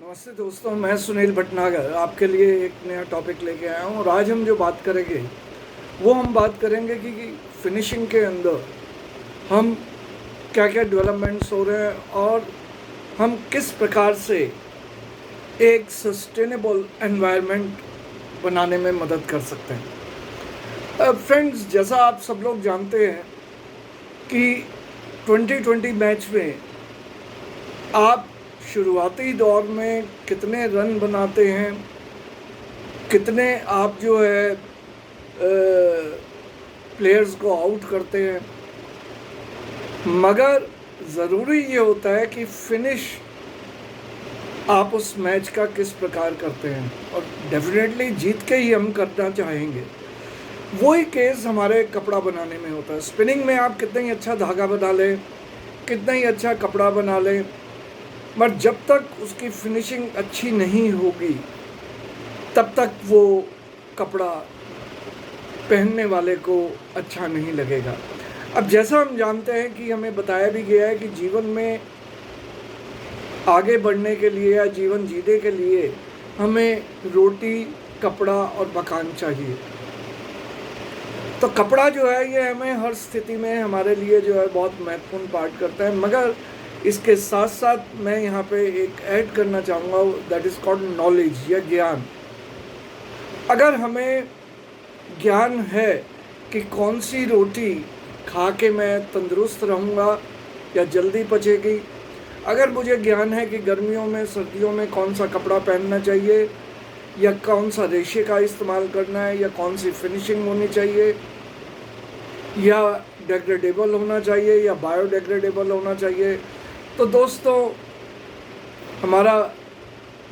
नमस्ते दोस्तों, मैं सुनील भटनागर आपके लिए एक नया टॉपिक लेके आया हूँ। और आज हम जो बात करेंगे वो हम बात करेंगे कि फिनिशिंग के अंदर हम क्या क्या डेवलपमेंट्स हो रहे हैं और हम किस प्रकार से एक सस्टेनेबल एनवायरनमेंट बनाने में मदद कर सकते हैं। फ्रेंड्स, जैसा आप सब लोग जानते हैं कि 2020 मैच में आप शुरुआती दौर में कितने रन बनाते हैं, कितने आप जो है प्लेयर्स को आउट करते हैं, मगर ज़रूरी ये होता है कि फिनिश आप उस मैच का किस प्रकार करते हैं। और डेफिनेटली जीत के ही हम करना चाहेंगे। वही केस हमारे कपड़ा बनाने में होता है। स्पिनिंग में आप कितना ही अच्छा धागा बना लें, कितना ही अच्छा कपड़ा बना लें, मगर जब तक उसकी फिनिशिंग अच्छी नहीं होगी तब तक वो कपड़ा पहनने वाले को अच्छा नहीं लगेगा। अब जैसा हम जानते हैं कि हमें बताया भी गया है कि जीवन में आगे बढ़ने के लिए या जीवन जीने के लिए हमें रोटी, कपड़ा और मकान चाहिए। तो कपड़ा जो है ये हमें हर स्थिति में हमारे लिए जो है बहुत महत्वपूर्ण पार्ट करता है। मगर इसके साथ साथ मैं यहाँ पे एक ऐड करना चाहूँगा, दैट इज़ कॉल्ड नॉलेज या ज्ञान। अगर हमें ज्ञान है कि कौन सी रोटी खा के मैं तंदुरुस्त रहूँगा या जल्दी पचेगी, अगर मुझे ज्ञान है कि गर्मियों में सर्दियों में कौन सा कपड़ा पहनना चाहिए या कौन सा रेशे का इस्तेमाल करना है या कौन सी फिनिशिंग होनी चाहिए या डेग्रेडेबल होना चाहिए या बायोडेग्रेडेबल होना चाहिए, तो दोस्तों हमारा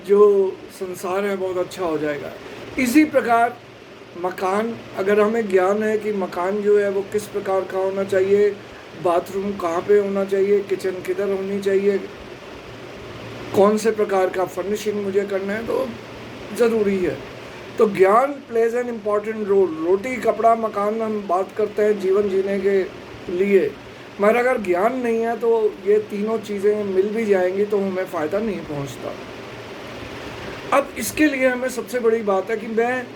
जो संसार है बहुत अच्छा हो जाएगा। इसी प्रकार मकान, अगर हमें ज्ञान है कि मकान जो है वो किस प्रकार का होना चाहिए, बाथरूम कहाँ पे होना चाहिए, किचन किधर होनी चाहिए, कौन से प्रकार का फर्निशिंग मुझे करना है, तो ज़रूरी है। तो ज्ञान प्लेज एन इम्पॉर्टेंट रोल। रोटी, कपड़ा, मकान हम बात करते हैं जीवन जीने के लिए, मगर अगर ज्ञान नहीं है तो ये तीनों चीज़ें मिल भी जाएंगी तो हमें फ़ायदा नहीं पहुंचता। अब इसके लिए हमें सबसे बड़ी बात है कि मैं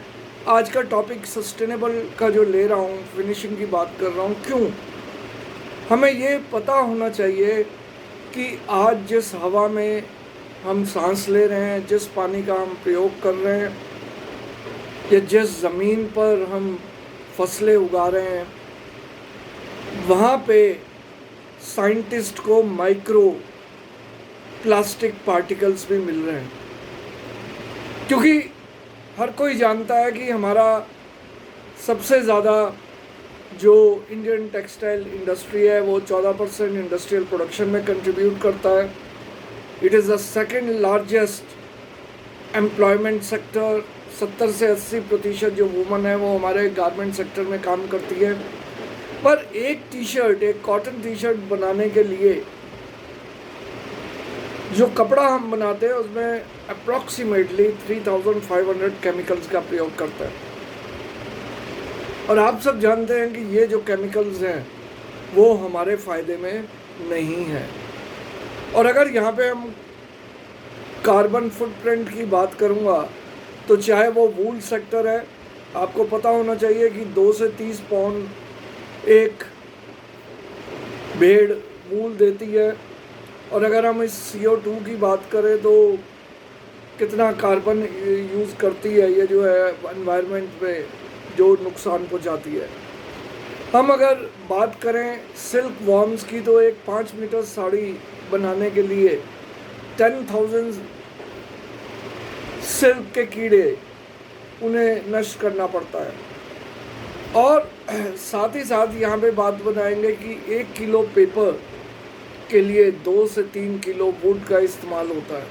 आज का टॉपिक सस्टेनेबल का जो ले रहा हूँ, फिनिशिंग की बात कर रहा हूँ। क्यों? हमें ये पता होना चाहिए कि आज जिस हवा में हम सांस ले रहे हैं, जिस पानी का हम प्रयोग कर रहे हैं या जिस ज़मीन पर हम फसलें उगा रहे हैं, वहाँ पे साइंटिस्ट को माइक्रो प्लास्टिक पार्टिकल्स भी मिल रहे हैं। क्योंकि हर कोई जानता है कि हमारा सबसे ज़्यादा जो इंडियन टेक्सटाइल इंडस्ट्री है वो 14% इंडस्ट्रियल प्रोडक्शन में कंट्रीब्यूट करता है। It is the second largest employment sector. 70 से 80% जो वुमन है वो हमारे गारमेंट सेक्टर में काम करती है। पर एक टी शर्ट, एक कॉटन टी शर्ट बनाने के लिए जो कपड़ा हम बनाते हैं उसमें अप्रॉक्सीमेटली 3500 केमिकल्स का प्रयोग करता है। और आप सब जानते हैं कि ये जो केमिकल्स हैं वो हमारे फ़ायदे में नहीं है। और अगर यहाँ पे हम कार्बन फुटप्रिंट की बात करूँगा तो चाहे वो वूल सेक्टर है, आपको पता होना चाहिए कि 2 से 30 पाउंड एक भेड़ वूल देती है। और अगर हम इस CO2 की बात करें तो कितना कार्बन यूज़ करती है ये जो है एनवायरनमेंट पे, जो नुकसान पहुंचाती है। हम अगर बात करें सिल्क वॉर्म्स की तो एक 5 मीटर साड़ी बनाने के लिए 10,000 सिल्क के कीड़े उन्हें नष्ट करना पड़ता है। और साथ ही साथ यहाँ पे बात बनाएंगे कि 1 किलो पेपर के लिए 2 से 3 किलो वुड का इस्तेमाल होता है।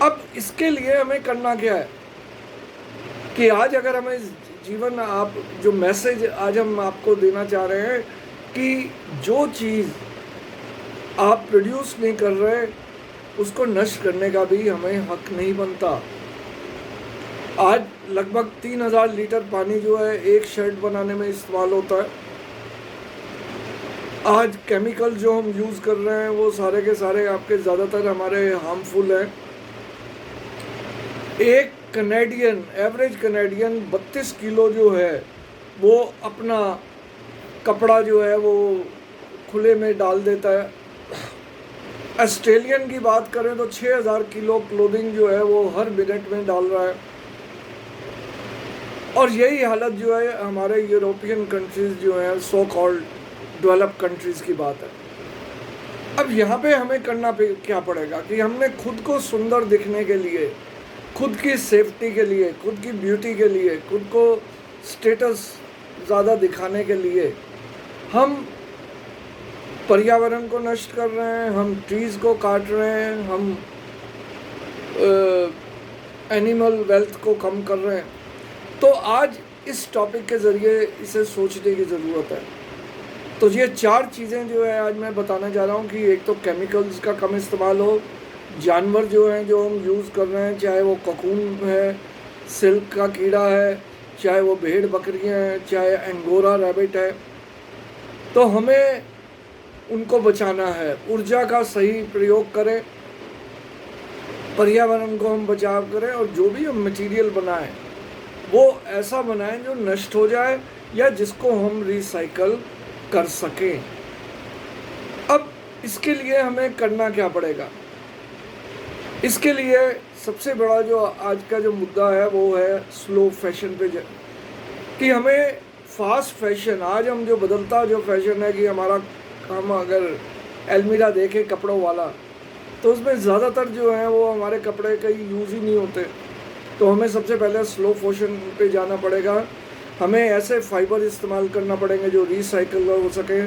अब इसके लिए हमें करना क्या है कि आज अगर हमें जीवन, आप जो मैसेज आज हम आपको देना चाह रहे हैं कि जो चीज़ आप प्रोड्यूस नहीं कर रहे उसको नष्ट करने का भी हमें हक नहीं बनता। आज लगभग 3000 लीटर पानी जो है एक शर्ट बनाने में इस्तेमाल होता है। आज केमिकल जो हम यूज़ कर रहे हैं वो सारे के सारे आपके ज़्यादातर हमारे हार्मफुल हैं। एक कनेडियन, एवरेज कनेडियन 32 किलो जो है वो अपना कपड़ा जो है वो खुले में डाल देता है। ऑस्ट्रेलियन की बात करें तो 6000 किलो क्लोथिंग जो है वो हर मिनट में डाल रहा है। और यही हालत जो है हमारे यूरोपियन कंट्रीज़ जो हैं, सो कॉल्ड डेवलप कंट्रीज़ की बात है। अब यहाँ पे हमें करना क्या पड़ेगा कि हमने खुद को सुंदर दिखने के लिए, खुद की सेफ्टी के लिए, खुद की ब्यूटी के लिए, खुद को स्टेटस ज़्यादा दिखाने के लिए हम पर्यावरण को नष्ट कर रहे हैं, हम ट्रीज़ को काट रहे हैं, हम एनिमल वेल्थ को कम कर रहे हैं। तो आज इस टॉपिक के ज़रिए इसे सोचने की ज़रूरत है। तो ये 4 चीज़ें जो है आज मैं बताने जा रहा हूँ कि एक तो केमिकल्स का कम इस्तेमाल हो, जानवर जो हैं जो हम यूज़ कर रहे हैं, चाहे वो ककून है, सिल्क का कीड़ा है, चाहे वो भेड़ बकरियाँ हैं, चाहे एंगोरा रैबिट है, तो हमें उनको बचाना है। ऊर्जा का सही प्रयोग करें, पर्यावरण को हम बचाव करें और जो भी हम मटेरियल बनाएं वो ऐसा बनाएं जो नष्ट हो जाए या जिसको हम रिसाइकल कर सकें। अब इसके लिए हमें करना क्या पड़ेगा? इसके लिए सबसे बड़ा जो आज का जो मुद्दा है वो है स्लो फैशन पे कि हमें फास्ट फैशन, आज हम जो बदलता जो फैशन है कि हम अगर अलमीरा देखें कपड़ों वाला तो उसमें ज़्यादातर जो है वो हमारे कपड़े कहीं यूज़ ही नहीं होते। तो हमें सबसे पहले स्लो फैशन पे जाना पड़ेगा। हमें ऐसे फाइबर इस्तेमाल करना पड़ेंगे जो रिसाइकल हो सके।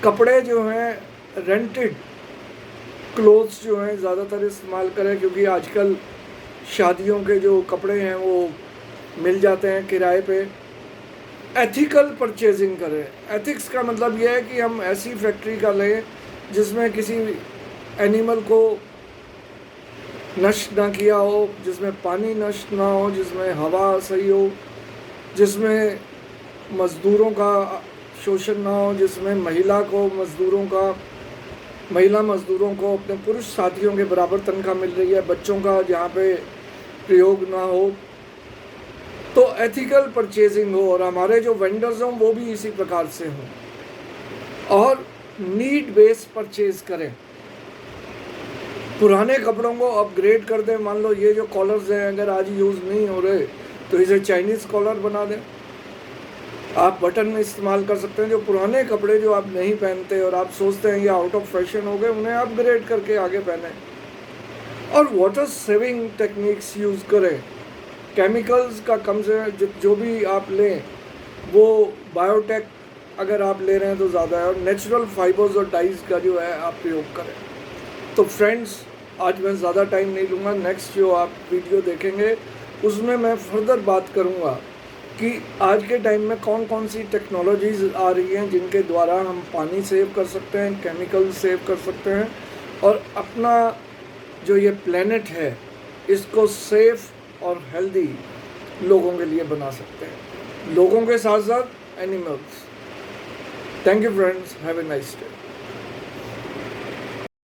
कपड़े जो हैं रेंटेड क्लोथ्स जो हैं ज़्यादातर इस्तेमाल करें, क्योंकि आजकल शादियों के जो कपड़े हैं वो मिल जाते हैं किराए पे। एथिकल परचेजिंग करें। एथिक्स का मतलब यह है कि हम ऐसी फैक्ट्री का लें जिसमें किसी एनिमल को नष्ट ना किया हो, जिसमें पानी नष्ट ना हो, जिसमें हवा सही हो, जिसमें मज़दूरों का शोषण ना हो, जिसमें महिला मज़दूरों को अपने पुरुष साथियों के बराबर तनख्वाह मिल रही है, बच्चों का जहाँ पे प्रयोग ना हो। तो एथिकल परचेजिंग हो और हमारे जो वेंडर्स हों वो भी इसी प्रकार से हों और नीड बेस्ड परचेज करें। पुराने कपड़ों को अपग्रेड कर दें। मान लो ये जो कॉलर्स हैं अगर आज यूज़ नहीं हो रहे तो इसे चाइनीज़ कॉलर बना दें। आप बटन में इस्तेमाल कर सकते हैं। जो पुराने कपड़े जो आप नहीं पहनते और आप सोचते हैं ये आउट ऑफ फैशन हो गए, उन्हें अपग्रेड करके आगे पहने। और वाटर सेविंग टेक्निक्स यूज़ करें। केमिकल्स का कम से जो भी आप लें वो बायोटेक अगर आप ले रहे हैं तो ज़्यादा है, और नेचुरल फाइबर्स और डाइज का जो है आप प्रयोग करें। तो फ्रेंड्स, आज मैं ज़्यादा टाइम नहीं लूँगा। नेक्स्ट जो आप वीडियो देखेंगे उसमें मैं फर्दर बात करूँगा कि आज के टाइम में कौन कौन सी टेक्नोलॉजीज़ आ रही हैं जिनके द्वारा हम पानी सेव कर सकते हैं, केमिकल सेव कर सकते हैं और अपना जो ये प्लेनेट है इसको सेफ और हेल्दी लोगों के लिए बना सकते हैं, लोगों के साथ साथ animals. Thank you friends, have a nice day.